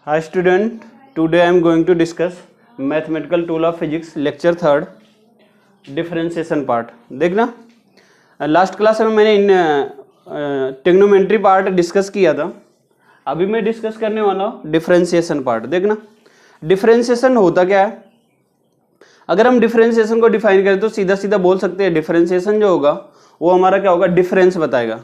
Hi student, today I am going to discuss mathematical tool of physics lecture 3rd differentiation part। देखना last class में मैंने इन trigonometry part discuss किया था। अभी मैं डिस्कस करने वाला हूँ डिफरेंशिएशन पार्ट। देखना डिफरेंशिएशन होता क्या है। अगर हम डिफरेंशिएशन को डिफाइन करें तो सीधा सीधा बोल सकते हैं डिफरेंशिएशन जो होगा वो हमारा क्या होगा, डिफरेंस बताएगा।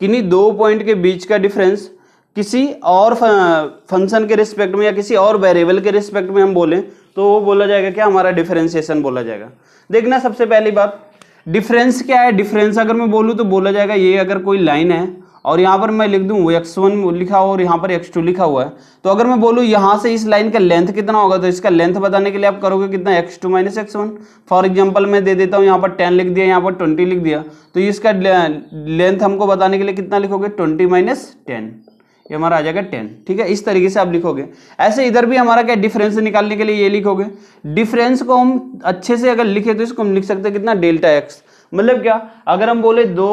किन्हीं दो पॉइंट के बीच का डिफरेंस किसी और फंक्शन के रिस्पेक्ट में या किसी और वेरिएबल के रिस्पेक्ट में हम बोलें तो वो बोला जाएगा क्या, हमारा डिफरेंशिएशन बोला जाएगा। देखना सबसे पहली बात डिफरेंस क्या है। डिफरेंस अगर मैं बोलूँ तो बोला जाएगा ये अगर कोई लाइन है और यहाँ पर मैं लिख दूँ वो x1 लिखा हुआ और यहाँ पर x2 लिखा हुआ है, तो अगर मैं बोलूँ यहाँ से इस लाइन का लेंथ कितना होगा तो इसका लेंथ बताने के लिए आप करोगे कितना, x2 minus x1। For example मैं दे देता हूँ यहाँ पर 10 लिख दिया, यहाँ पर 20 लिख दिया, तो इसका लेंथ हमको बताने के लिए कितना लिखोगे, 20 माइनस 10, ये हमारा आ जाएगा 10। ठीक है, इस तरीके से आप लिखोगे। ऐसे इधर भी हमारा क्या, डिफरेंस निकालने के लिए ये लिखोगे। डिफरेंस को हम अच्छे से अगर लिखे तो इसको हम लिख सकते हैं कितना, डेल्टा एक्स। मतलब क्या, अगर हम बोले दो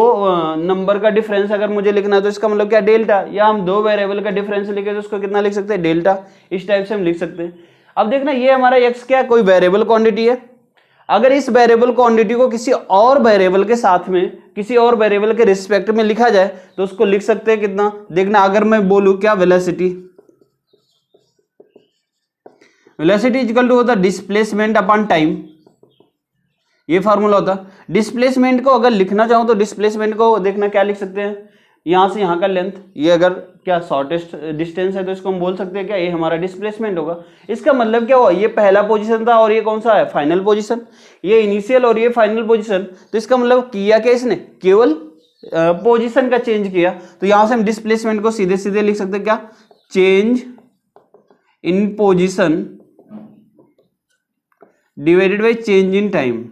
नंबर का डिफरेंस अगर मुझे लिखना है तो इसका मतलब क्या, डेल्टा। या हम दो वेरिएबल का डिफरेंस लिखे तो उसको कितना लिख सकते हैं, डेल्टा। इस टाइप से हम लिख सकते हैं। अब देखना ये हमारा एक्स क्या, कोई वेरिएबल क्वांटिटी है। अगर इस वेरिएबल क्वांटिटी को किसी और वेरिएबल के साथ में, किसी और वेरिएबल के रिस्पेक्ट में लिखा जाए तो उसको लिख सकते हैं कितना। देखना अगर मैं बोलूं क्या, वेलोसिटी, वेलोसिटी इक्वल टू होता डिस्प्लेसमेंट अपॉन टाइम, ये फार्मूला होता। डिस्प्लेसमेंट को अगर लिखना चाहूं तो डिस्प्लेसमेंट को देखना क्या लिख सकते हैं, यहां से यहां का लेंथ, ये अगर क्या शॉर्टेस्ट डिस्टेंस है तो इसको हम बोल सकते हैं क्या, ये हमारा डिस्प्लेसमेंट होगा। इसका मतलब क्या हुआ, ये पहला पोजीशन था और ये कौन सा है, फाइनल पोजीशन। ये इनिशियल और ये फाइनल पोजीशन, तो इसका मतलब किया क्या इसने, केवल पोजीशन का चेंज किया। तो यहां से हम डिस्प्लेसमेंट को सीधे सीधे लिख सकते हैं क्या, change in position divided by change in time,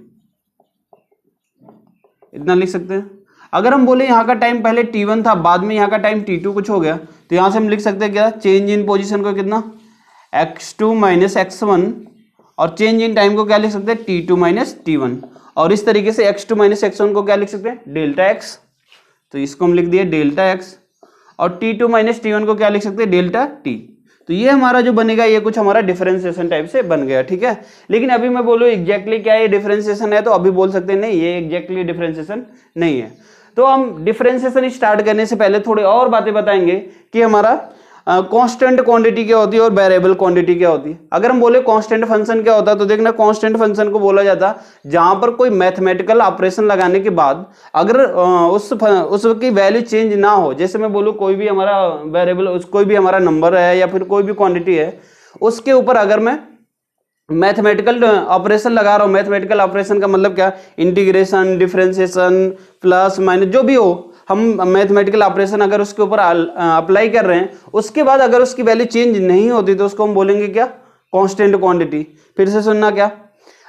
इतना लिख सकते हैं। अगर हम बोले यहाँ का टाइम पहले t1 था, बाद में यहाँ का टाइम t2 कुछ हो गया, तो यहाँ से हम लिख सकते हैं क्या, चेंज इन पोजीशन को कितना, x2 माइनस x1, और चेंज इन टाइम को क्या लिख सकते हैं, t2 माइनस t1। और इस तरीके से x2 माइनस x1 को क्या लिख सकते हैं, डेल्टा x। तो इसको हम लिख दिए डेल्टा x, और t2 माइनस t1 को क्या लिख सकते हैं, डेल्टा t। तो ये हमारा जो बनेगा ये कुछ हमारा डिफरेंशिएशन टाइप से बन गया। ठीक है, लेकिन अभी मैं बोलूँ एग्जैक्टली क्या ये डिफरेंशिएशन है तो अभी बोल सकते हैं नहीं, ये एग्जैक्टली डिफरेंशिएशन नहीं है। तो हम डिफरेंशिएशन स्टार्ट करने से पहले थोड़ी और बातें बताएंगे कि हमारा कांस्टेंट क्वांटिटी क्या होती है और वेरिएबल क्वांटिटी क्या होती है। अगर हम बोले कांस्टेंट फंक्शन क्या होता है तो देखना कांस्टेंट फंक्शन को बोला जाता जहां पर कोई मैथमेटिकल ऑपरेशन लगाने के बाद अगर उसकी वैल्यू चेंज ना हो। जैसे मैं बोलूँ कोई भी हमारा वेरिएबल, कोई भी हमारा नंबर है या फिर कोई भी क्वांटिटी है, उसके ऊपर अगर मैं मैथमेटिकल ऑपरेशन लगा रहा हूँ। मैथमेटिकल ऑपरेशन का मतलब क्या, इंटीग्रेशन, डिफरेंशिएशन, प्लस माइनस, जो भी हो, हम मैथमेटिकल ऑपरेशन अगर उसके ऊपर अप्लाई कर रहे हैं, उसके बाद अगर उसकी वैल्यू चेंज नहीं होती तो उसको हम बोलेंगे क्या, कांस्टेंट क्वांटिटी। फिर से सुनना क्या,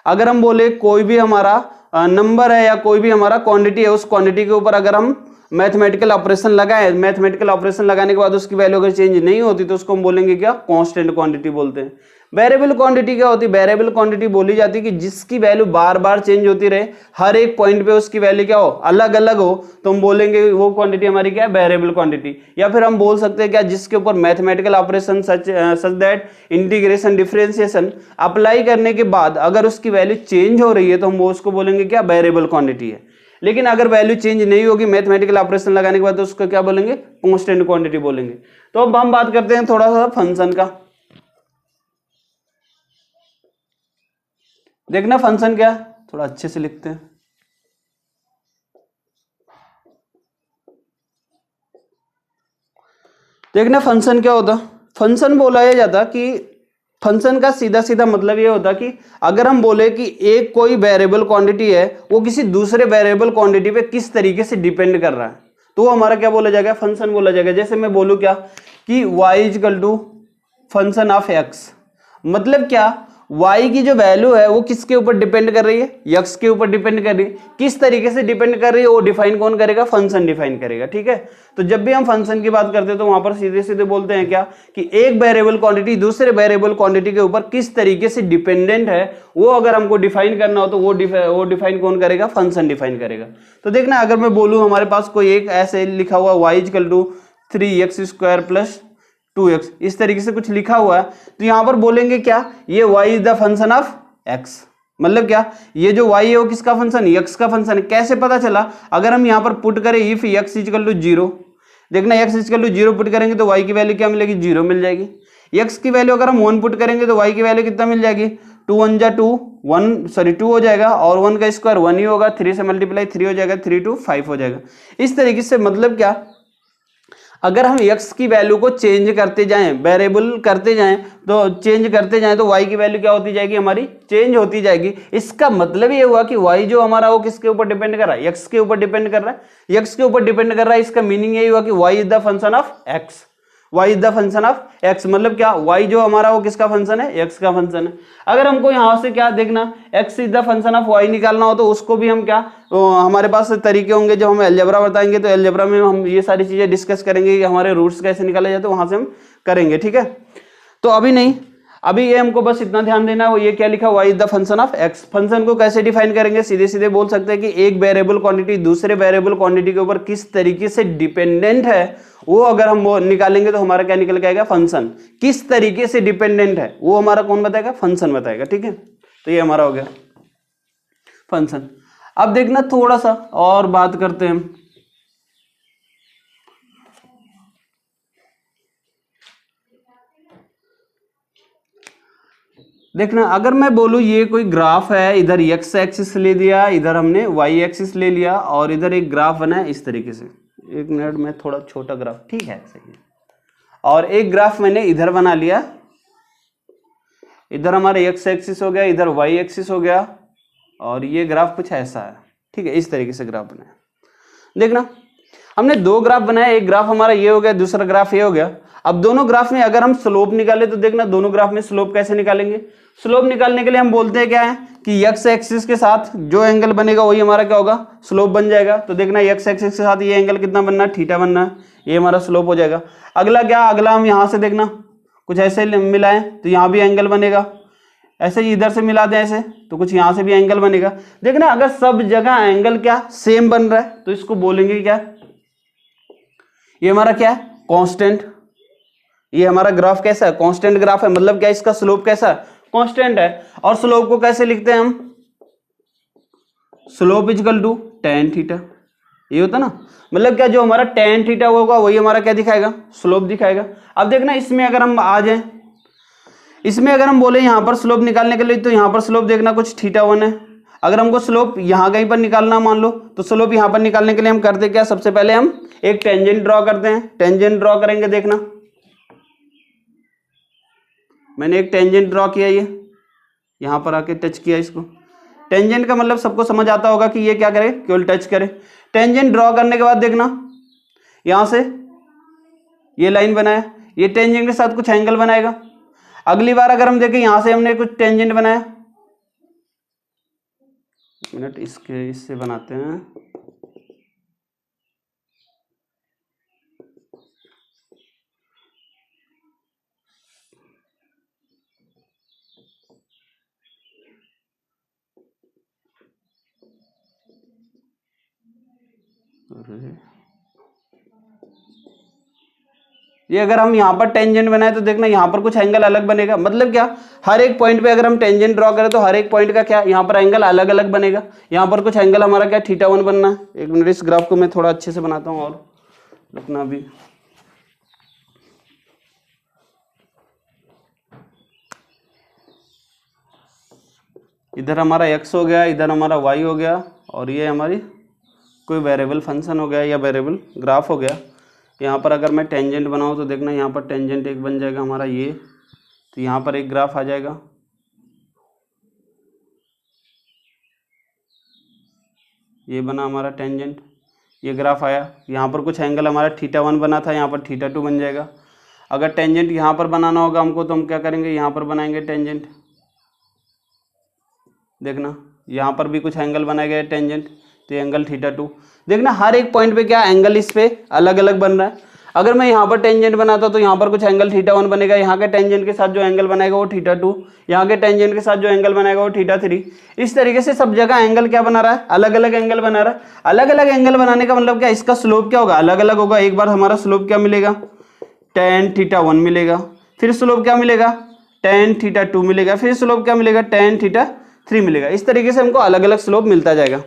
अगर हम बोले कोई भी हमारा नंबर है या कोई भी हमारा क्वांटिटी है, उस क्वांटिटी के ऊपर अगर हम मैथमेटिकल ऑपरेशन लगाए, मैथमेटिकल ऑपरेशन लगाने के बाद उसकी वैल्यू अगर चेंज नहीं होती तो उसको हम बोलेंगे क्या, कांस्टेंट क्वांटिटी बोलते हैं। वेरिएबल क्वांटिटी क्या होती है, वेरिएबल क्वांटिटी बोली जाती है कि जिसकी वैल्यू बार बार चेंज होती रहे, हर एक पॉइंट पे उसकी वैल्यू क्या हो, अलग अलग हो, तो हम बोलेंगे वो क्वांटिटी हमारी क्या है, वेरिएबल क्वांटिटी। या फिर हम बोल सकते हैं क्या, जिसके ऊपर mathematical operation such that integration, differentiation apply करने के बाद अगर उसकी वैल्यू चेंज हो रही है तो हम वो उसको बोलेंगे क्या, वेरिएबल क्वांटिटी है। लेकिन अगर वैल्यू चेंज नहीं होगी मैथमेटिकल ऑपरेशन लगाने के बाद तो उसको क्या बोलेंगे, कांस्टेंट क्वांटिटी बोलेंगे। तो अब हम बात करते हैं थोड़ा सा फंक्शन का। देखना फंक्शन क्या, थोड़ा अच्छे से लिखते हैं। देखना फंक्शन क्या होता, फंक्शन बोला जाता कि फंक्शन का सीधा सीधा मतलब ये होता कि अगर हम बोले कि एक कोई वेरिएबल क्वांटिटी है वो किसी दूसरे वेरिएबल क्वांटिटी पे किस तरीके से डिपेंड कर रहा है तो वो हमारा क्या बोला जाएगा, फंक्शन बोला जाएगा। जैसे मैं बोलूँ क्या कि y equal to function of x, मतलब क्या, y की जो वैल्यू है वो किसके ऊपर डिपेंड कर रही है, x के ऊपर डिपेंड कर रही है। किस तरीके से डिपेंड कर रही है वो डिफाइन कौन करेगा, फंक्शन डिफाइन करेगा। ठीक है, तो जब भी हम फंक्शन की बात करते हैं तो वहां पर सीधे सीधे बोलते हैं क्या कि एक वेरिएबल क्वांटिटी दूसरे वेरिएबल क्वांटिटी के ऊपर किस तरीके से डिपेंडेंट है, वो अगर हमको डिफाइन करना हो तो वो डिफाइन कौन करेगा, फंक्शन डिफाइन करेगा। तो देखना अगर मैं बोलूं हमारे पास कोई एक ऐसे लिखा हुआ y equal to 3x² plus 2x, इस तरीके से कुछ लिखा हुआ है। तो यहां पर बोलेंगे क्या, ये y is the function of x, मतलब क्या, ये जो y है वो किसका फंक्शन है, x का फंक्शन है। कैसे पता चला, अगर हम यहां पर पुट करें इफ x इक्वल टू 0, देखना x इक्वल टू 0 पुट करेंगे तो y की वैल्यू क्या मिलेगी, 0 मिल जाएगी। x की वैल्यू अगर हम 1 पुट करेंगे तो y की वैल्यू कितना मिल जाएगी, 2 1 जा 2, 1 सॉरी 2 हो जाएगा, और 1 का स्क्वायर 1 ही होगा, 3 से मल्टीप्लाई 3 हो जाएगा, 3 2 5 हो जाएगा। इस तरीके से मतलब क्या, अगर हम x की वैल्यू को चेंज करते जाएं, वेरिएबल करते जाएं, तो चेंज करते जाएं तो y की वैल्यू क्या होती जाएगी, हमारी चेंज होती जाएगी। इसका मतलब ये हुआ कि y जो हमारा वो किसके ऊपर डिपेंड कर रहा है, x के ऊपर डिपेंड कर रहा है, x के ऊपर डिपेंड कर रहा है। इसका मीनिंग यही हुआ कि y is the function of x, y is the function of x, मतलब क्या, y जो हमारा वो किसका फंक्शन है, x का फंक्शन है। अगर हमको यहां से क्या देखना, x is the function of y निकालना हो तो उसको भी हम क्या, हमारे पास तरीके होंगे जो हम अलजेब्रा बताएंगे, तो अलजेब्रा में हम ये सारी चीजें डिस्कस करेंगे कि हमारे रूट्स कैसे निकाले जाते हैं, वहां से हम करेंगे, ठीक है। तो अभी नहीं, अभी ये हमको बस इतना ध्यान देना है, वो ये क्या लिखा, y is the function of x। Function को कैसे डिफाइन करेंगे, सीधे सीधे बोल सकते हैं कि एक वेरिएबल क्वांटिटी दूसरे वेरिएबल क्वांटिटी के ऊपर किस तरीके से डिपेंडेंट है, वो अगर हम वो निकालेंगे तो हमारा क्या निकल के आएगा, फंक्शन। किस तरीके से डिपेंडेंट है वो हमारा कौन बताएगा, फंक्शन बताएगा, ठीक है। तो ये हमारा हो गया फंक्शन। अब देखना थोड़ा सा और बात करते हैं हम, देखना अगर मैं बोलूं ये कोई ग्राफ है, इधर x एक्सिस ले दिया, इधर हमने y एक्सिस ले लिया, और इधर एक ग्राफ बना है इस तरीके से, एक मिनट में थोड़ा छोटा ग्राफ, ठीक है सही है, और एक ग्राफ मैंने इधर बना लिया, इधर हमारा x एक्सिस हो गया, इधर y एक्सिस हो गया, और ये ग्राफ कुछ ऐसा है, ठीक है, इस तरीके से ग्राफ बनाया। देखना हमने दो ग्राफ बनाया, एक ग्राफ हमारा ये हो गया, दूसरा ग्राफ ये हो गया। अब दोनों ग्राफ में अगर हम स्लोप निकाले तो देखना दोनों ग्राफ में स्लोप कैसे निकालेंगे। स्लोप निकालने के लिए हम बोलते हैं क्या है कि x एक्सिस के साथ जो एंगल बनेगा वही हमारा क्या होगा, स्लोप बन जाएगा। तो देखना x एक्सिस के साथ ये एंगल कितना बनना है, थीटा बनना है, ये हमारा स्लोप हो जाएगा। अगला क्या, अगला हम यहाँ से देखना कुछ ऐसे मिलाएं तो यहाँ भी एंगल बनेगा, ऐसे ही इधर से मिला दें ऐसे तो कुछ यहाँ से भी एंगल बनेगा। देखना अगर सब जगह एंगल क्या सेम बन रहा है तो इसको बोलेंगे क्या, ये हमारा क्या है, कांस्टेंट। ये हमारा ग्राफ कैसा है, कांस्टेंट ग्राफ है, मतलब क्या, इसका स्लोप कैसा है, कांस्टेंट है। और स्लोप को कैसे लिखते हैं हम, slope equal to tan theta, ये होता ना, मतलब क्या, जो हमारा tan थीटा होगा वही हमारा क्या दिखाएगा, स्लोप दिखाएगा। अब देखना इसमें अगर हम आ जाए, इसमें अगर हम बोले यहां पर स्लोप निकालने के लिए, तो यहां पर स्लोप देखना कुछ θ1 है। अगर हमको स्लोप यहां कहीं पर निकालना मान लो, तो स्लोप यहां पर निकालने के लिए हम करते क्या, सबसे पहले हम एक टेंजेंट ड्रॉ करते हैं। टेंजेंट ड्रॉ करेंगे, देखना मैंने एक टेंजेंट ड्रॉ किया, ये यहां पर आके टच किया इसको। टेंजेंट का मतलब सबको समझ आता होगा कि ये क्या करे, केवल टच करे। टेंजेंट ड्रॉ करने के बाद देखना यहां से ये लाइन बनाया, ये टेंजेंट के साथ कुछ एंगल बनाएगा। अगली बार अगर हम देखें यहां से हमने कुछ टेंजेंट बनाया, मिनट इसके इससे बनाते हैं, ये अगर हम यहाँ पर टेंजेंट बनाए तो देखना यहाँ पर कुछ एंगल अलग बनेगा। मतलब क्या, हर एक पॉइंट पे अगर हम टेंजेंट ड्रॉ करें तो हर एक पॉइंट का क्या, यहाँ पर एंगल अलग अलग बनेगा। यहाँ पर कुछ एंगल हमारा क्या, θ1 बनना है। एक मिनट इस ग्राफ को मैं थोड़ा अच्छे से बनाता हूँ और लिखना भी। इधर हमारा x हो गया, इधर हमारा y हो गया, और ये हमारी कोई वेरिएबल फंक्शन हो गया या वेरिएबल ग्राफ हो गया। यहाँ पर अगर मैं टेंजेंट बनाऊँ तो देखना यहाँ पर टेंजेंट एक बन जाएगा हमारा ये, तो यहाँ पर एक ग्राफ आ जाएगा। ये बना हमारा टेंजेंट, ये ग्राफ आया। यहाँ पर कुछ एंगल हमारा θ1 बना था, यहाँ पर θ2 बन जाएगा। अगर टेंजेंट यहाँ पर बनाना होगा हमको तो हम क्या करेंगे, यहाँ पर बनाएंगे टेंजेंट। देखना यहाँ पर भी कुछ एंगल बनाए गए टेंजेंट, तो एंगल θ2। देखना हर एक पॉइंट पे क्या एंगल इस पे अलग अलग बन रहा है। अगर मैं यहाँ पर टेंजेंट बनाता तो यहाँ पर कुछ एंगल θ1 बनेगा, यहाँ के टेंजेंट के साथ जो एंगल बनाएगा वो θ2, यहाँ के टेंजेंट के साथ जो एंगल बनाएगा वो θ3। इस तरीके से सब जगह एंगल क्या बना रहा है, अलग अलग एंगल बना रहा है। अलग अलग एंगल बनाने का मतलब क्या, इसका स्लोप क्या होगा, अलग अलग होगा। एक बार हमारा स्लोप क्या मिलेगा, टेन थीटा 1 मिलेगा, फिर स्लोप क्या मिलेगा, टेन थीटा 2 मिलेगा, फिर स्लोप क्या मिलेगा, टेन थीटा 3 मिलेगा। इस तरीके से हमको अलग अलग स्लोप मिलता जाएगा।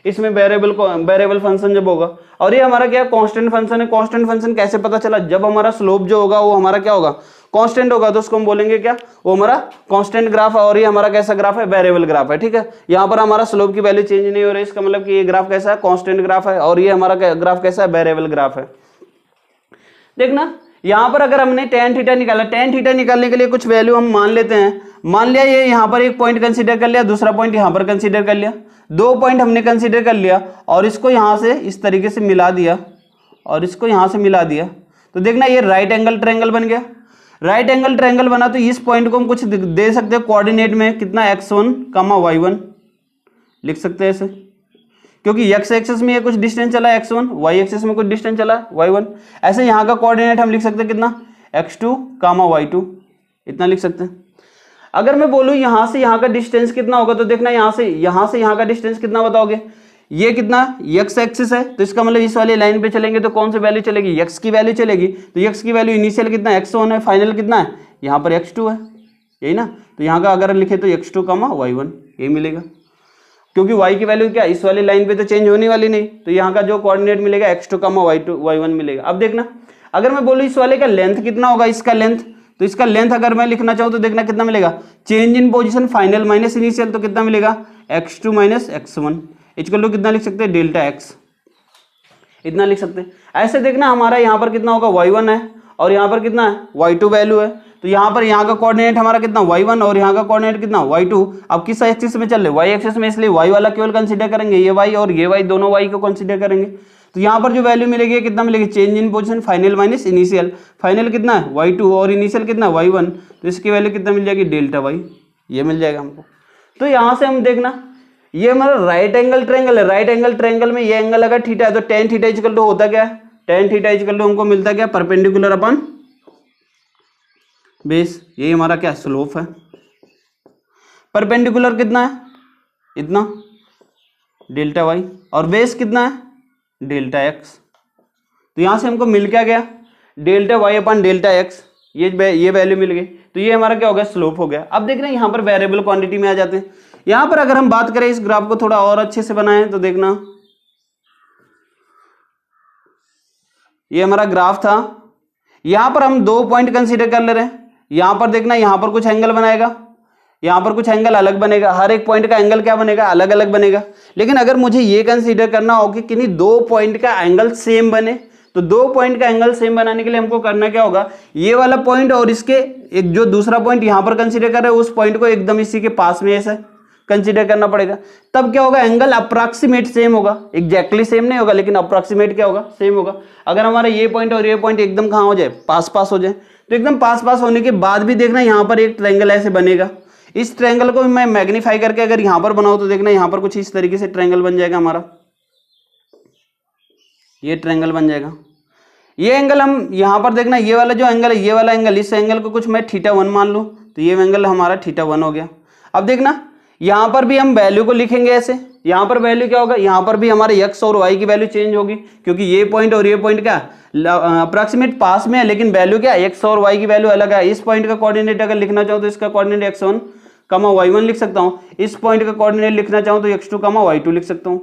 इसमें वेरिएबल फंक्शन जब होगा, और ये हमारा क्या कांस्टेंट फंक्शन है। कांस्टेंट फंक्शन कैसे पता चला, जब हमारा स्लोप जो होगा वो हमारा क्या होगा, कांस्टेंट होगा, तो उसको हम बोलेंगे क्या, वो हमारा कांस्टेंट ग्राफ है। और ये हमारा कैसा ग्राफ है, वेरिएबल ग्राफ है। ठीक है, यहाँ पर हमारा स्लोप की वैल्यू चेंज नहीं हो रही, इसका मतलब कि ये ग्राफ कैसा है, कांस्टेंट ग्राफ है, और ये हमारा ग्राफ कैसा है, वेरिएबल ग्राफ है। देखना यहां पर अगर हमने टेन थीटा निकाला, टेन थीटा निकालने के लिए कुछ वैल्यू हम मान लेते हैं। मान लिया ये यहां पर एक पॉइंट कंसीडर कर लिया, दूसरा पॉइंट यहां पर कंसीडर कर लिया, 2 पॉइंट हमने कंसीडर कर लिया, और इसको यहां से इस तरीके से मिला दिया, और इसको यहां से मिला दिया, तो देखना ये राइट एंगल ट्रायंगल बन गया। राइट एंगल ट्रायंगल बना तो इस पॉइंट को हम कुछ दे सकते हैं कोऑर्डिनेट में, कितना x1, y1 लिख सकते हैं ऐसे, क्योंकि x एक्सिस में ये कुछ डिस्टेंस चला है x1, y एक्सिस में कुछ डिस्टेंस चला है y1। ऐसे यहाँ का कोऑर्डिनेट हम लिख सकते हैं कितना, x2, y2, इतना लिख सकते हैं। अगर मैं बोलूँ यहाँ से यहाँ का डिस्टेंस कितना होगा, तो देखना यहाँ से यहाँ का डिस्टेंस कितना बताओगे, ये कितना x एक्सिस है, तो इसका मतलब इस वाली लाइन पे चलेंगे तो कौन सी वैल्यू चलेगी, x की वैल्यू चलेगी। तो x की वैल्यू इनिशियल कितना x1 है, फाइनल कितना है, यहाँ पर x2 है, यही ना। तो यहाँ का अगर लिखे तो x2, y1 ये मिलेगा, क्योंकि y की वैल्यू क्या इस वाली लाइन पे तो चेंज होने वाली नहीं, तो यहाँ का जो कोऑर्डिनेट मिलेगा x2, y1 मिलेगा। अब देखना अगर मैं बोलूँ इस वाले का लेंथ कितना होगा, इसका लेंथ, तो इसका लेंथ अगर मैं लिखना चाहूँ तो देखना कितना मिलेगा, change in position final minus initial, तो कितना मिलेगा x2 minus x1 equal to कितना लिख सकते हैं, डेल्टा x, इतना लिख सकते हैं। ऐसे देखना हमारा यहाँ पर कितना होगा, y1 है, और यहाँ पर कितना है, y2 वैल्यू है। तो यहाँ पर यहाँ का कोऑर्डिनेट हमारा कितना y1, और यहाँ का कोऑर्डिनेट कितना y2। अब किस एक्सिस में चल रहे, y एक्सिस में, इसलिए y वाला केवल कंसीडर करेंगे, ये y और ये y दोनों y को कंसीडर करेंगे। तो यहाँ पर जो वैल्यू मिलेगी कितना मिलेगी, change in position final minus initial, final कितना है y2 और इनिशियल कितना y1, तो इसकी वैल्यू कितना मिल जाएगी, डेल्टा y, ये मिल जाएगा हमको। तो यहाँ से हम देखना ये हमारा राइट एंगल ट्रायंगल है। राइट एंगल ट्रायंगल में ये एंगल अगर थीटा है तो टेन थीटा इक्वल टू होता क्या है, टेन थीटा इक्वल टू हमको मिलता क्या, परपेंडिकुलर अपन बेस, ये हमारा क्या स्लोप है। परपेंडिकुलर कितना है, इतना डेल्टा y, और बेस कितना है, डेल्टा x। तो यहां से हमको मिल क्या गया, डेल्टा y अपन डेल्टा x, ये वैल्यू मिल गई। तो ये हमारा क्या हो गया, स्लोप हो गया। अब देख रहे हैं यहाँ पर वेरिएबल क्वांटिटी में आ जाते हैं। यहां पर अगर हम बात करें इस ग्राफ को थोड़ा और अच्छे से बनाएं तो देखना ये हमारा ग्राफ था, यहां पर हम 2 पॉइंट कंसीडर कर ले रहे हैं। यहां पर देखना यहां पर कुछ एंगल बनाएगा, यहां पर कुछ एंगल अलग बनेगा, हर एक पॉइंट का एंगल क्या बनेगा, अलग अलग बनेगा। लेकिन अगर मुझे ये कंसीडर करना हो कि किन्हीं 2 पॉइंट का एंगल सेम बने, तो 2 पॉइंट का एंगल सेम बनाने के लिए हमको करना क्या होगा, ये वाला पॉइंट और इसके एक जो दूसरा पॉइंट यहां पर कंसीडर कर रहे हैं उस पॉइंट को एकदम इसी के पास में ऐसा कंसीडर करना पड़ेगा। तब क्या होगा, एंगल अप्रॉक्सीमेट सेम होगा, एग्जैक्टली सेम नहीं होगा लेकिन अप्रॉक्सीमेट क्या होगा, सेम होगा। अगर हमारा ये पॉइंट और ये पॉइंट एकदम कहाँ हो जाए, पास पास हो जाए, तो एकदम पास पास होने के बाद भी देखना यहाँ पर एक ट्रायंगल ऐसे बनेगा। इस ट्रायंगल को मैं मैग्नीफाई करके अगर यहाँ पर बनाऊं तो देखना यहाँ पर कुछ इस तरीके से ट्रायंगल बन जाएगा हमारा, ये ट्रायंगल बन जाएगा। ये एंगल हम यहाँ पर देखना ये वाला जो एंगल है, ये वाला एंगल, इस एंगल को कुछ मैं θ1 मान लूँ तो ये एंगल हमारा θ1 हो गया। अब देखना यहाँ पर भी हम वैल्यू को लिखेंगे ऐसे, यहाँ पर वैल्यू क्या होगा, यहाँ पर भी हमारे x और y की वैल्यू चेंज होगी, क्योंकि ये पॉइंट और ये पॉइंट क्या अप्रॉक्सीमेट पास में है, लेकिन वैल्यू क्या x और y की वैल्यू अलग है। इस पॉइंट का कोऑर्डिनेट अगर लिखना चाहूँ तो इसका कोऑर्डिनेट x1, y1 लिख सकता हूँ। इस पॉइंट का कोऑर्डिनेट लिखना चाहूँ तो x2, y2 लिख सकता हूँ।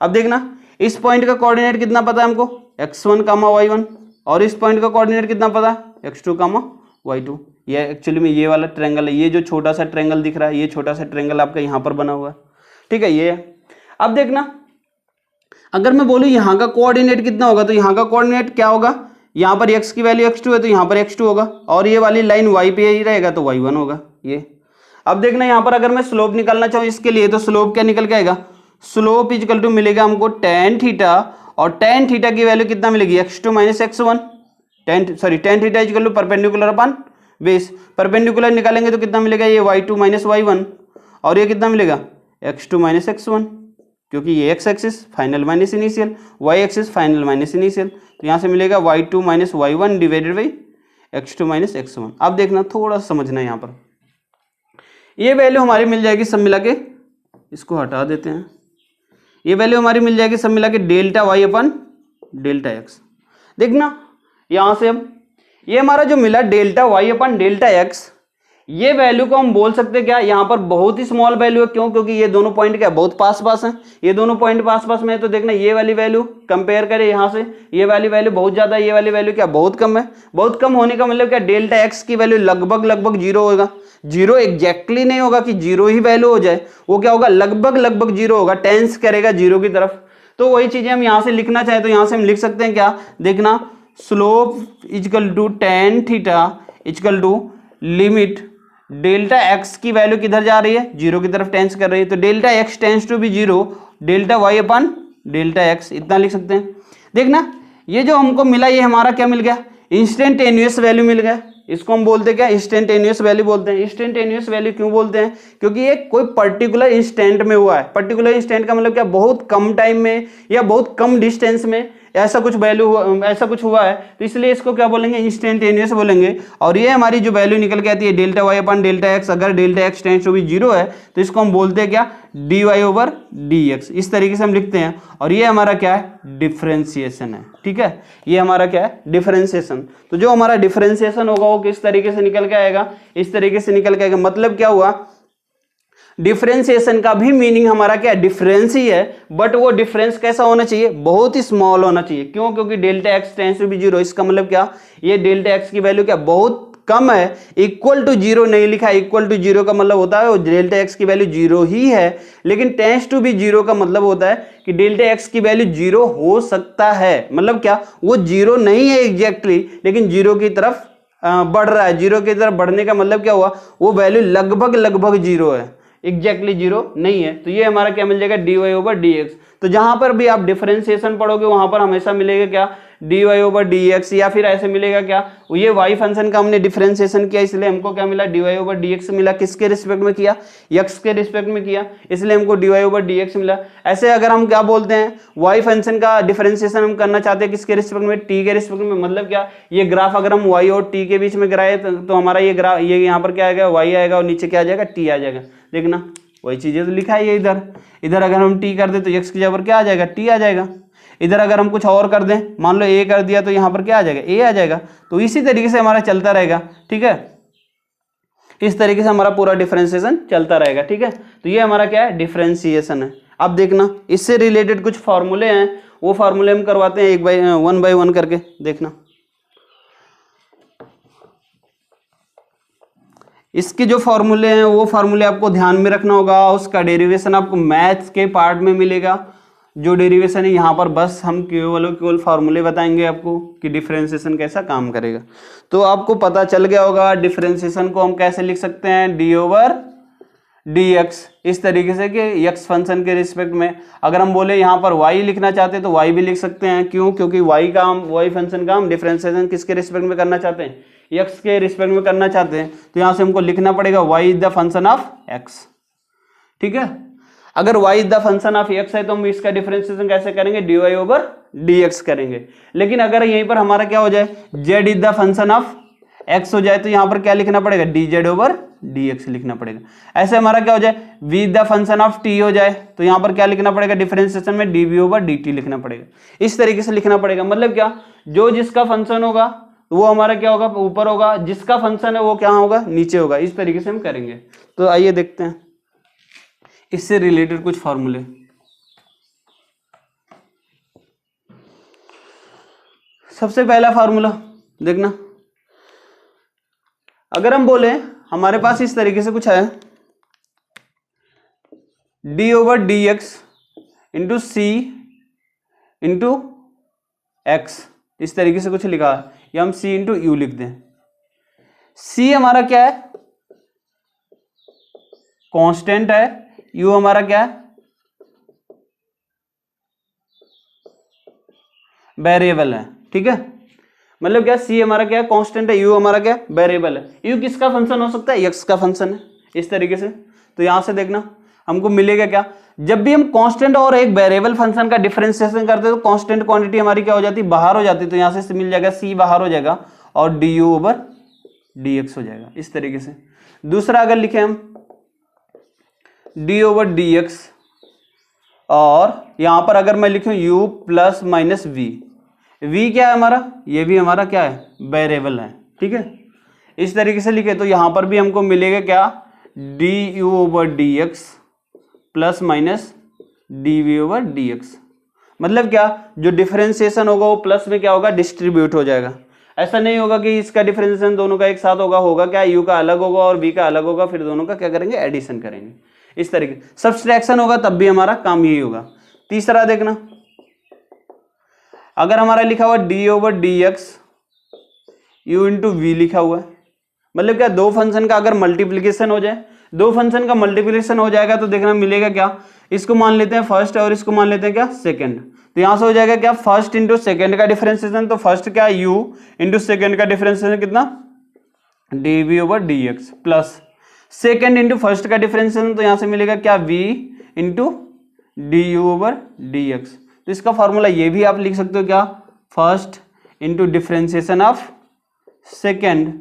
अब देखना इस पॉइंट का कोऑर्डिनेट कितना पता है हमको, x1, y1, और इस पॉइंट का कोऑर्डिनेट कितना पता है, x2, y2। ये एक्चुअली में ये वाला ट्रायंगल है, ये जो छोटा सा ट्रायंगल दिख रहा है, ये छोटा सा ट्रायंगल आपका यहाँ पर बना हुआ है, ठीक है ये। अब देखना अगर मैं बोलूँ यहाँ का कोऑर्डिनेट कितना होगा, तो यहाँ का कोऑर्डिनेट क्या होगा, यहाँ पर x की वैल्यू x2 है तो यहाँ पर x2 होगा, और ये वाली लाइन y पे ही रहेगा तो y1 होगा ये। अब देखना यहाँ पर अगर मैं स्लोप निकालना चाहूँ इसके लिए, तो स्लोप क्या निकल के आएगा, स्लोप इक्वल टू मिलेगा हमको tan थीटा, और tan थीटा की वैल्यू कितना मिलेगी, x2 minus x1, tan theta equal to perpendicular upon base. Perpendicular निकालेंगे तो कितना मिलेगा, ये y2 माइनस y1, और ये कितना मिलेगा x2 माइनस x1, क्योंकि ये x axis final minus initial, y axis final minus initial, तो यहाँ से मिलेगा y2 minus y1 divided by x2 minus x1। अब देखना थोड़ा समझना यहाँ पर, ये वैल्यू हमारी मिल जाएगी सब मिला के, इसको हटा देते हैं, ये वैल्यू हमारी मिल जाएगी सब मिला के डेल्टा y अपन डेल्टा x। देखना यहाँ से अब ये हमारा जो मिला delta y upon delta x, ये वैल्यू को हम बोल सकते हैं क्या, यहाँ पर बहुत ही स्मॉल वैल्यू है। क्यों? क्योंकि ये दोनों पॉइंट क्या बहुत पास पास हैं, ये दोनों पॉइंट पास पास में है। तो देखना ये वाली वैल्यू कंपेयर करें यहाँ से, ये वाली वैल्यू बहुत ज्यादा है, ये वाली वैल्यू क्या बहुत कम है। बहुत कम होने का मतलब क्या, डेल्टा एक्स की वैल्यू लगभग जीरो होगा। जीरो एग्जैक्टली नहीं होगा कि जीरो ही वैल्यू हो जाए, वो क्या होगा लगभग जीरो होगा, टेंस करेगा जीरो की तरफ। तो वही चीजें हम यहाँ से लिखना चाहें तो यहाँ से हम लिख सकते हैं क्या, देखना slope equal to tan theta equal to limit delta x की वैल्यू किधर जा रही है, जीरो की तरफ टेंस कर रही है। तो delta x tends to be zero, delta y upon delta x, इतना लिख सकते हैं। देखना ये जो हमको मिला ये हमारा क्या मिल गया, इंस्टेंटेनियस वैल्यू मिल गया। इसको हम बोलते हैं क्या, इंस्टेंटेनियस वैल्यू बोलते हैं। इंस्टेंटेनियस वैल्यू क्यों बोलते हैं, क्योंकि ये कोई पर्टिकुलर इंस्टेंट में हुआ है। पर्टिकुलर इंस्टेंट का मतलब क्या, बहुत कम टाइम में या बहुत कम डिस्टेंस में ऐसा कुछ वैल्यू ऐसा कुछ हुआ है, तो इसलिए इसको क्या बोलेंगे, इंस्टेंटेनियस बोलेंगे। और ये हमारी जो वैल्यू निकल के आती है delta y upon delta x, अगर delta x tends to be zero है तो इसको हम बोलते हैं क्या, d y over D x, इस तरीके से हम लिखते हैं। और ये हमारा क्या है, डिफरेंशिएशन है। ठीक है, ये हमारा क्या है, डिफरेंशिएशन। तो जो हमारा डिफरेंशिएशन होगा वो किस तरीके से निकल के आएगा, इस तरीके से निकल के आएगा। मतलब क्या हुआ, डिफरेंशिएशन का भी मीनिंग हमारा क्या है, डिफरेंस ही है, बट वो डिफरेंस कैसा होना चाहिए, बहुत ही स्मॉल होना चाहिए। क्यों? क्योंकि delta x tends to be zero, इसका मतलब क्या, ये डेल्टा एक्स की वैल्यू क्या बहुत कम है। इक्वल टू जीरो नहीं लिखा, इक्वल टू जीरो का मतलब होता है वो डेल्टा एक्स की वैल्यू जीरो ही है, लेकिन टेंड्स टू बी जीरो का मतलब होता है कि डेल्टा एक्स की वैल्यू जीरो हो सकता है। मतलब क्या, वो जीरो नहीं है एग्जैक्टली, लेकिन जीरो की तरफ बढ़ रहा है। जीरो की तरफ बढ़ने का मतलब क्या हुआ, वो वैल्यू लगभग जीरो है, एग्जैक्टली जीरो नहीं है। तो ये हमारा क्या मिल जाएगा, d y over D x. तो जहां पर भी आप डिफरेंशिएशन पढ़ोगे वहां पर हमेशा मिलेगा क्या, d y over D x, या फिर ऐसे मिलेगा क्या, ये वाई फंक्शन का हमने डिफरेंशिएशन किया इसलिए हमको क्या मिला, d y over D x मिला। किसके रिस्पेक्ट में किया, एक्स के रिस्पेक्ट में किया, इसलिए हमको d y over D x मिला। ऐसे अगर हम क्या बोलते हैं, वाई फंक्शन का डिफरेंशिएशन हम करना चाहते हैं किसके रिस्पेक्ट में, टी के रिस्पेक्ट में। मतलब क्या, ये ग्राफ अगर हम वाई और टी के बीच में गिराए तो हमारा ये ग्राफ, ये यहाँ पर क्या आएगा, वाई आएगा और नीचे क्या आ जाएगा, टी आ जाएगा। देखना वही चीजें तो लिखा है इधर। इधर अगर हम टी कर दे तो एक्स की जगह पर क्या आ जाएगा, टी आ जाएगा। इधर अगर हम कुछ और कर दें, मान लो ए कर दिया तो यहाँ पर क्या आ जाएगा, ए आ जाएगा। तो इसी तरीके से हमारा चलता रहेगा। ठीक है, इस तरीके से हमारा पूरा डिफरेंशिएशन चलता रहेगा। ठीक है, तो ये हमारा क्या है, डिफरेंशिएशन है। अब देखना इससे रिलेटेड कुछ फॉर्मूले हैं, वो फॉर्मूले हम करवाते हैं वन बाय वन करके। देखना इसके जो फॉर्मूले हैं वो फॉर्मूले आपको ध्यान में रखना होगा। उसका डेरिवेशन आपको मैथ्स के पार्ट में मिलेगा। जो डेरिवेशन है यहाँ पर बस हम केवल फॉर्मूले बताएंगे आपको कि डिफरेंशिएशन कैसा काम करेगा। तो आपको पता चल गया होगा डिफरेंशिएशन को हम कैसे लिख सकते हैं, डी ओवर डी एक्स, इस तरीके से कि एक्स फंक्शन के रिस्पेक्ट में। अगर हम बोले यहाँ पर वाई लिखना चाहते हैं तो वाई भी लिख सकते हैं। क्यों? क्योंकि वाई फंक्शन का हम डिफरेंशिएशन किसके रिस्पेक्ट में करना चाहते हैं, एक्स के रिस्पेक्ट में करना चाहते हैं। तो यहाँ से हमको लिखना पड़ेगा y is the function of x. ठीक है, अगर y is the function of x है तो हम इसका डिफरेंशिएशन कैसे करेंगे, dy ओवर dx करेंगे। लेकिन अगर यहीं पर हमारा क्या हो जाए, z is the function of x हो जाए तो यहाँ पर क्या लिखना पड़ेगा, dz ओवर dx लिखना पड़ेगा। ऐसे हमारा क्या हो जाए, v is the function of t हो जाए तो यहाँ पर क्या लिखना पड़ेगा, डिफरेंशिएशन में dv ओवर dt लिखना पड़ेगा। इस तरीके से लिखना पड़ेगा। मतलब क्या, जो जिसका फंक्शन होगा वो हमारा क्या होगा, ऊपर होगा, जिसका फंक्शन है वो क्या होगा, नीचे होगा। इस तरीके से हम करेंगे। तो आइए देखते हैं इससे रिलेटेड कुछ फॉर्मूले। सबसे पहला फॉर्मूला देखना, अगर हम बोले हमारे पास इस तरीके से कुछ है, D over D X into C into X, इस तरीके से कुछ लिखा है, या हम सी इंटू यू लिख दें। सी हमारा क्या है, कांस्टेंट है, यू हमारा क्या है, वेरिएबल है। ठीक है, मतलब क्या, सी हमारा क्या है, कांस्टेंट है, यू हमारा क्या है, वेरिएबल है। यू किसका फंक्शन हो सकता है, एक्स का फंक्शन है, इस तरीके से। तो यहां से देखना हमको मिलेगा क्या, जब भी हम कांस्टेंट और एक वेरिएबल फंक्शन का डिफरेंशिएशन करते हैं तो कांस्टेंट क्वांटिटी हमारी क्या हो जाती है, बाहर हो जाती है। तो यहां से मिल जाएगा सी बाहर हो जाएगा और D you over D x हो जाएगा, इस तरीके से। दूसरा अगर लिखे हम डी ओवर डी एक्स, और यहां पर अगर मैं लिखूं u plus minus v, v क्या है हमारा, ये भी हमारा क्या है, वेरिएबल है। ठीक है, इस तरीके से लिखे तो यहां पर भी हमको मिलेगा क्या, du/dx प्लस माइनस dv/dx। मतलब क्या, जो डिफरेंशिएशन होगा वो प्लस में क्या होगा, डिस्ट्रीब्यूट हो जाएगा। ऐसा नहीं होगा कि इसका डिफरेंशिएशन दोनों का एक साथ होगा क्या, u का अलग होगा और v का अलग होगा, फिर दोनों का क्या करेंगे, एडिशन करेंगे। इस तरीके सब्सट्रैक्शन होगा तब भी हमारा काम यही होगा। तीसरा देखना, अगर हमारा लिखा हुआ d/dx u इंटू वी लिखा हुआ है, मतलब क्या, दो फंक्शन का अगर मल्टीप्लीकेशन हो जाए, दो फंक्शन का मल्टीप्लीकेशन हो जाएगा तो देखना मिलेगा क्या, इसको मान लेते हैं फर्स्ट और इसको मान लेते हैं क्या, सेकंड। तो यहां से हो जाएगा क्या, फर्स्ट इंटू सेकंड का डिफरेंशिएशन, तो फर्स्ट क्या u इंटू सेकंड का डिफरेंशिएशन कितना, dv/dx plus second into first का डिफरेंशिएशन, तो यहां से मिलेगा क्या, v इंटू du/dx। तो इसका फॉर्मूला ये भी आप लिख सकते हो क्या, first into differentiation of second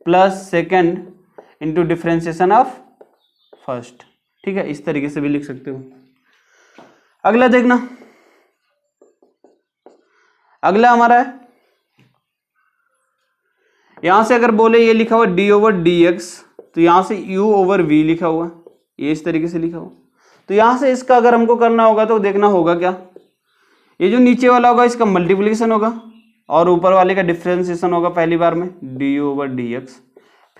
plus second into differentiation of first. ठीक है, इस तरीके से भी लिख सकते हो। अगला देखना, अगला हमारा है, यहां से अगर बोले ये लिखा हुआ d/dx, तो यहां से u/v लिखा हुआ, ये इस तरीके से लिखा हुआ। तो यहां से इसका अगर हमको करना होगा तो देखना होगा क्या, ये जो नीचे वाला होगा इसका मल्टीप्लिकेशन होगा और ऊपर वाले का डिफरेंशिएशन होगा पहली बार में du/dx,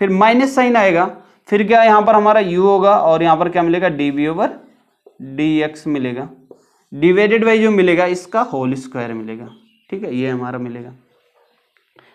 फिर माइनस साइन आएगा, फिर क्या यहाँ पर हमारा u होगा और यहाँ पर क्या मिलेगा, dv/dx मिलेगा, डिवाइडेड बाई जो मिलेगा इसका होल स्क्वायर मिलेगा। ठीक है, ये हमारा मिलेगा।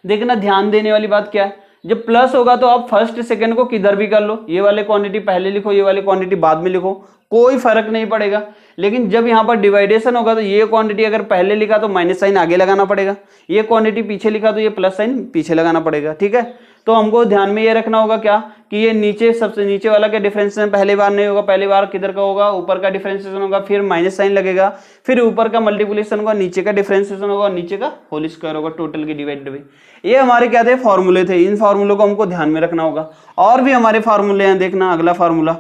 देखना ध्यान देने वाली बात क्या है, जब प्लस होगा तो आप फर्स्ट सेकंड को किधर भी कर लो, ये वाले क्वांटिटी पहले लिखो, ये वाली क्वांटिटी बाद में लिखो, कोई फर्क नहीं पड़ेगा। लेकिन जब यहाँ पर डिवाइडेशन होगा तो ये क्वांटिटी अगर पहले लिखा तो माइनस साइन आगे लगाना पड़ेगा, ये क्वांटिटी पीछे लिखा तो ये प्लस साइन पीछे लगाना पड़ेगा। ठीक है, तो हमको ध्यान में ये रखना होगा क्या, कि ये नीचे सबसे नीचे वाला का डिफरेंशिएशन पहली बार नहीं होगा, पहली बार किधर का होगा, ऊपर का डिफरेंशिएशन होगा, फिर माइनस साइन लगेगा, फिर ऊपर का मल्टीप्लिकेशन होगा, नीचे का डिफरेंशिएशन होगा, नीचे का होल स्क्वायर होगा, टोटल की डिवाइडेड बाई। ये हमारे क्या थे, फॉर्मूले थे, इन फॉर्मूलों को हमको ध्यान में रखना होगा। और भी हमारे फॉर्मूले हैं, देखना अगला फॉर्मूला,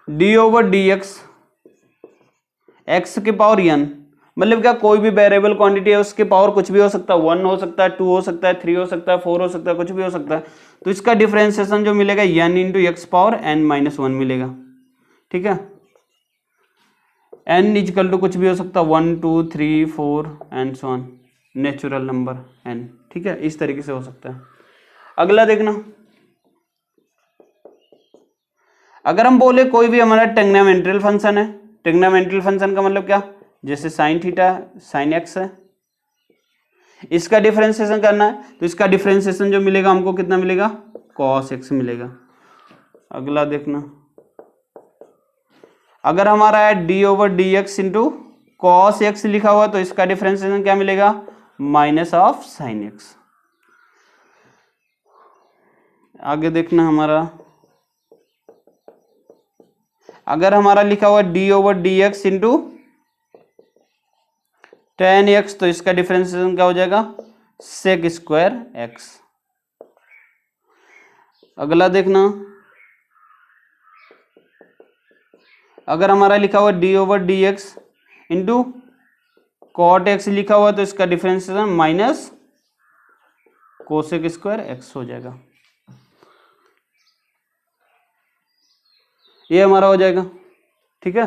d/dx x के पावर n, मतलब क्या, कोई भी वेरिएबल क्वांटिटी है उसके पावर कुछ भी हो सकता है, 1 हो सकता है, 2 हो सकता है, 3 हो सकता है, 4 हो सकता है, कुछ भी हो सकता है। तो इसका डिफरेंशिएशन जो मिलेगा n into x power n-1 मिलेगा। ठीक है, n इजकल टू कुछ भी हो सकता है, 1 2 3 4 and so on, natural number n। ठीक है, इस तरीके से हो सकता है। अगला देखना, अगर हम बोले कोई भी हमारा ट्रिग्नोमेट्रियल फंक्शन है, ट्रिग्नोमेट्रियल फंक्शन का मतलब क्या, जैसे साइन थीटा साइन एक्स है, इसका डिफरेंशिएशन करना है तो इसका डिफरेंशिएशन जो मिलेगा हमको कितना मिलेगा, cos x मिलेगा। अगला देखना, अगर हमारा है d/dx इंटू cos x लिखा हुआ तो इसका डिफरेंशिएशन क्या मिलेगा, माइनस ऑफ साइन x। आगे देखना हमारा, अगर हमारा लिखा हुआ d/dx इंटू tan x तो इसका डिफरेंशिएशन क्या हो जाएगा, sec स्क्वायर x। अगला देखना, अगर हमारा लिखा हुआ d/dx इंटू cot x लिखा हुआ तो इसका differentiation minus cosec square x हो जाएगा। ये हमारा हो जाएगा। ठीक है,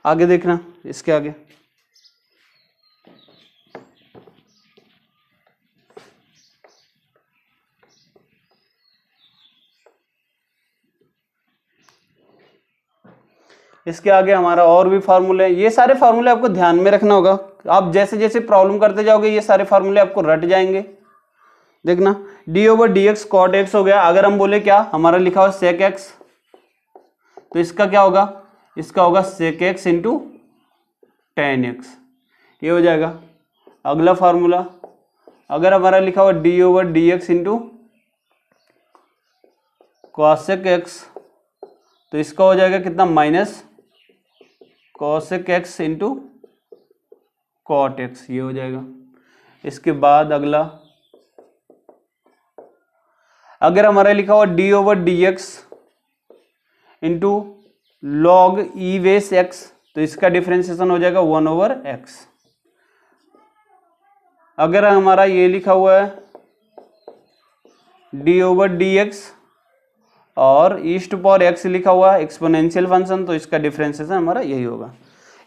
आगे देखना, इसके आगे हमारा और भी फार्मूले हैं। ये सारे फार्मूले आपको ध्यान में रखना होगा, आप जैसे जैसे प्रॉब्लम करते जाओगे ये सारे फार्मूले आपको रट जाएंगे। देखना, d/dx cot x हो गया। अगर हम बोले क्या, हमारा लिखा हुआ sec x, तो इसका क्या होगा, इसका होगा sec x into tan x, ये हो जाएगा। अगला फार्मूला, अगर हमारा लिखा हुआ d/dx इंटू cosec x तो इसका हो जाएगा कितना, minus cosec x into cot x, ये हो जाएगा। इसके बाद अगला, अगर हमारा लिखा हुआ d/dx into log e base x तो इसका डिफरेंशिएशन हो जाएगा 1/x। अगर हमारा ये लिखा हुआ है d/dx और e⁻x लिखा हुआ है एक्सपोनेंशियल फंक्शन, तो इसका डिफरेंशिएशन हमारा यही होगा।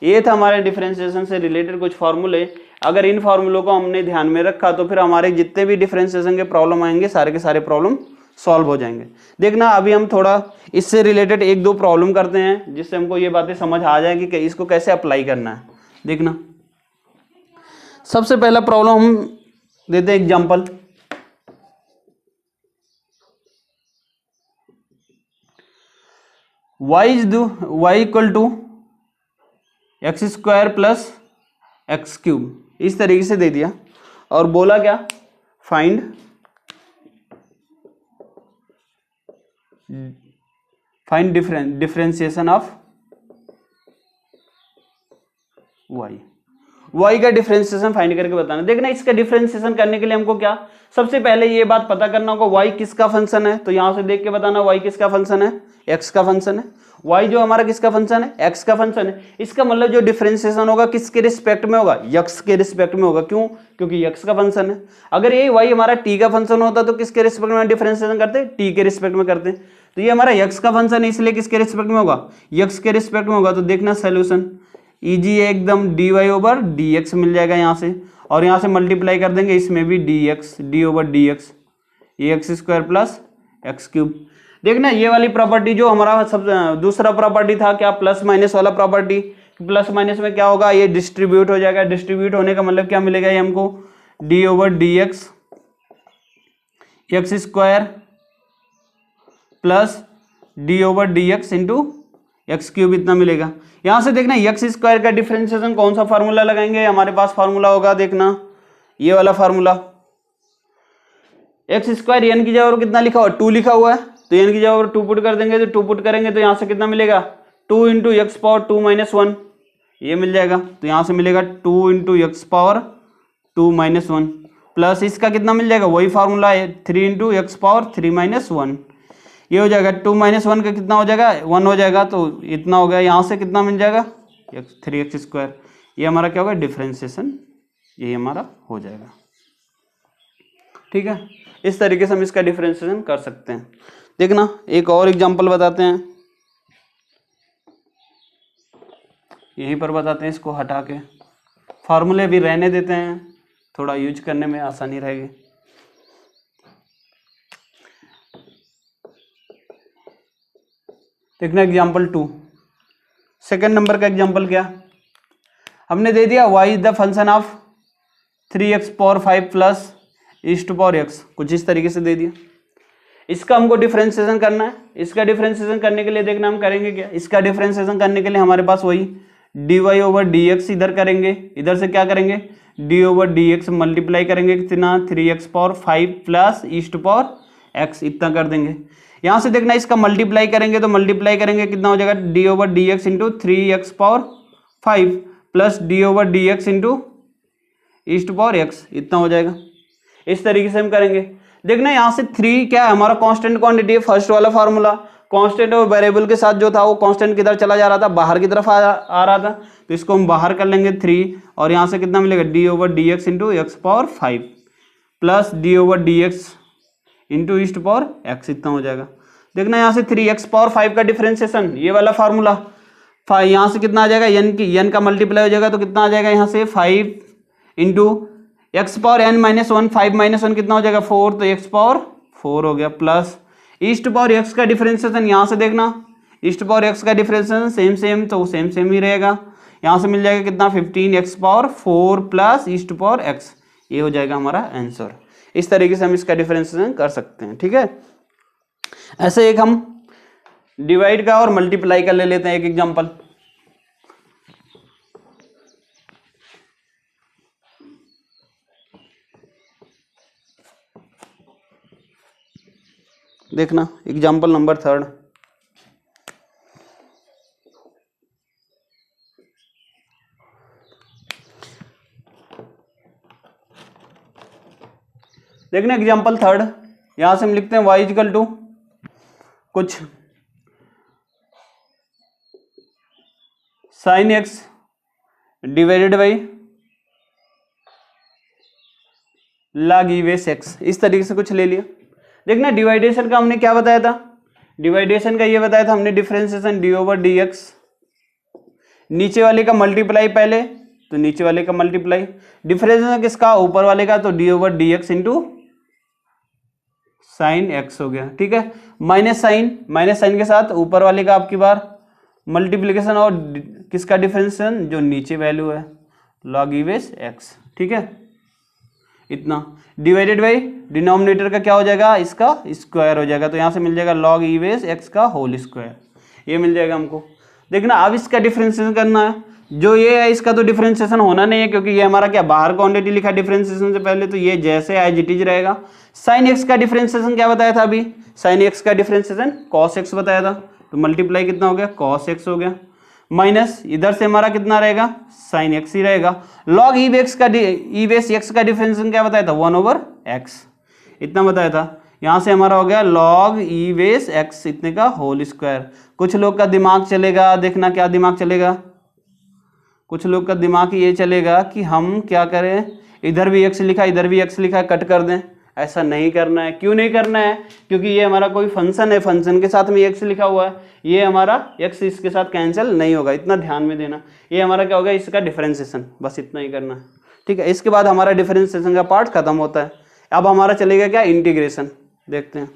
ये था हमारे डिफरेंशिएशन से रिलेटेड कुछ फॉर्मूले। अगर इन फॉर्मूलों को हमने ध्यान में रखा तो फिर हमारे जितने भी डिफरेंशिएशन के प्रॉब्लम आएंगे सारे के सारे प्रॉब्लम सॉल्व हो जाएंगे। देखना अभी हम थोड़ा इससे रिलेटेड एक दो प्रॉब्लम करते हैं जिससे हमको ये बातें समझ आ जाएगी कि इसको कैसे अप्लाई करना है। देखना सबसे पहला प्रॉब्लम हम देते हैं example. y equal to x² plus x³ इस तरीके से दे दिया और बोला क्या, फाइंड डिफरेंशिएशन ऑफ y का डिफरेंशिएशन फाइंड करके बताना। देखना इसका डिफरेंशिएशन करने के लिए हमको क्या, सबसे पहले ये बात पता करना होगा y किसका फंक्शन है। तो यहां से देख के बताना y किसका फंक्शन है, x का फंक्शन है। y जो हमारा किसका फंक्शन है, x का फंक्शन है। इसका मतलब जो डिफरेंशिएशन होगा किसके रिस्पेक्ट में होगा, x के रिस्पेक्ट में होगा। क्यों, क्योंकि x का फंक्शन है। अगर ये y हमारा t का फंक्शन होता तो किसके रिस्पेक्ट में डिफरेंशिएशन करते, t के रिस्पेक्ट में करते। तो ये हमारा x का फंक्शन है इसलिए किसके रिस्पेक्ट में होगा, x के रिस्पेक्ट में होगा। तो देखना सोल्यूशन इजी है एकदम, dy/dx मिल जाएगा यहाँ से, और यहाँ से मल्टीप्लाई कर देंगे इसमें भी dx, d/dx ax² plus x³। देखना ये वाली प्रॉपर्टी जो हमारा सब दूसरा प्रॉपर्टी था क्या, प्लस माइनस वाला प्रॉपर्टी। प्लस माइनस में क्या होगा, ये डिस्ट्रीब्यूट हो जाएगा। डिस्ट्रीब्यूट होने का मतलब क्या मिलेगा, ये हमको d/dx x² plus d/dx into x³ इतना मिलेगा। यहां से देखना x² का डिफरेंशिएशन कौन सा फार्मूला लगाएंगे, हमारे पास फार्मूला होगा, देखना ये वाला फार्मूला। x² n की जगह कितना लिखा हुआ, 2 लिखा हुआ है, तो n की जगह 2 पुट कर देंगे। तो 2 पुट करेंगे तो यहां से कितना मिलेगा, 2 × x⁻2 - 1 ये मिल जाएगा। तो यहां से मिलेगा 2 × x⁻2 - 1 प्लस इसका कितना मिल जाएगा, वही फार्मूला है 3 × x⁻3 - 1 ये हो जाएगा। 2 - 1 का कितना हो जाएगा, 1 हो जाएगा। तो इतना हो गया, यहाँ से कितना मिल जाएगा 3x²। ये हमारा क्या होगा, डिफरेंशिएशन ये हमारा हो जाएगा। ठीक है, इस तरीके से हम इसका डिफरेंशिएशन कर सकते हैं। देखना एक और एग्जांपल बताते हैं, यहीं पर बताते हैं, इसको हटा के फार्मूले भी रहने देते हैं, थोड़ा यूज करने में आसानी रहेगी। देखना एग्जाम्पल 2, सेकेंड नंबर का एग्जाम्पल क्या हमने दे दिया, y is the function of 3x⁴ plus e⁻x, कुछ इस तरीके से दे दिया। इसका हमको डिफरेंशिएशन करना है। इसका डिफरेंशिएशन करने के लिए देखना हम करेंगे क्या, इसका डिफरेंशिएशन करने के लिए हमारे पास वही dy/dx इधर करेंगे, इधर से क्या करेंगे d/dx मल्टीप्लाई करेंगे कितना 3x⁴ प्लस e⁻x इतना कर देंगे। यहां से देखना इसका मल्टीप्लाई करेंगे तो मल्टीप्लाई करेंगे कितना हो जाएगा d/dx into 3x⁴ plus d/dx into e⁻x इतना हो जाएगा। इस तरीके से हम करेंगे। देखना यहाँ से 3 क्या है, हमारा कांस्टेंट क्वांटिटी है। फर्स्ट वाला फार्मूला कांस्टेंट और वेरिएबल के साथ जो था वो कांस्टेंट किधर चला जा रहा था, बाहर की तरफ आ रहा था, तो इसको हम बाहर कर लेंगे 3, और यहाँ से कितना मिलेगा d/dx into x⁴ plus d/dx into e⁻x इतना हो जाएगा। देखना यहाँ से 3x⁴ का डिफरेंशिएशन ये वाला फार्मूला, यहाँ से कितना आ जाएगा, n का मल्टीप्लाई हो जाएगा तो कितना आ जाएगा यहाँ से 5 इंटू x⁻n - 1 5 - 1 कितना हो जाएगा 4, तो x⁴ हो गया प्लस e⁻x का डिफरेंशिएशन। यहाँ से देखना e⁻x का डिफरेंशिएशन सेम तो सेम ही रहेगा। यहाँ से मिल जाएगा कितना 15x⁴ प्लस e⁻x ये हो जाएगा हमारा आंसर। इस तरीके से हम इसका डिफरेंशिएशन कर सकते हैं। ठीक है, ऐसे एक हम डिवाइड का और मल्टीप्लाई का ले लेते हैं एक एग्जांपल। देखना एग्जांपल नंबर 3, देखना एग्जांपल 3 यहां से हम लिखते हैं y इक्वल टू कुछ sine x divided by log E base x, इस तरीके से कुछ ले लिया। देखना डिवाइडेशन का हमने क्या बताया था, डिवाइडेशन का ये बताया था हमने differentiation D over D x, नीचे वाले का मल्टीप्लाई पहले तो नीचे वाले का मल्टीप्लाई, डिफरेंशिएशन किसका, ऊपर वाले का, तो D over D X into sine x हो गया, ठीक है। माइनस साइन के साथ ऊपर वाले का आपकी बार मल्टीप्लीकेशन और किसका डिफरेंशिएशन, जो नीचे वैल्यू है log ई बेस एक्स, ठीक है। इतना डिवाइडेड बाई डिनोमिनेटर का क्या हो जाएगा, इसका स्क्वायर हो जाएगा, तो यहाँ से मिल जाएगा log ई बेस एक्स का होल स्क्वायर, ये मिल जाएगा हमको। देखना अब इसका डिफरेंशिएशन करना है, जो ये है इसका तो डिफरेंशिएशन होना नहीं है क्योंकि ये हमारा क्या बाहर क्वांटिटी लिखा डिफरेंशिएशन से पहले, तो ये जैसे एज इट इज रहेगा। साइन एक्स का डिफरेंशिएशन क्या बताया था अभी, साइन एक्स का डिफरेंशिएशन कॉस एक्स बताया था, तो मल्टीप्लाई कितना हो गया, कॉस एक्स हो गया, माइनस इधर से हमारा कितना रहेगा, साइन एक्स ही रहेगा। log ई बेस एक्स का डिफरेंशिएशन क्या बताया था, 1/x, इतना बताया था। यहाँ से हमारा हो गया log ई बेस एक्स इतने का होल स्क्वायर। कुछ लोग का दिमाग चलेगा, देखना क्या दिमाग चलेगा, कुछ लोग का दिमाग ये चलेगा कि हम क्या करें, इधर भी x लिखा इधर भी x लिखा है, कट कर दें। ऐसा नहीं करना है। क्यों नहीं करना है, क्योंकि ये हमारा कोई फंक्शन है, फंक्शन के साथ में x लिखा हुआ है, ये हमारा x इसके साथ कैंसिल नहीं होगा, इतना ध्यान में देना। ये हमारा क्या होगा, इसका डिफरेंशिएशन, बस इतना ही करना है, ठीक है। इसके बाद हमारा डिफरेंशिएशन का पार्ट खत्म होता है। अब हमारा चलेगा क्या, इंटीग्रेशन, देखते हैं।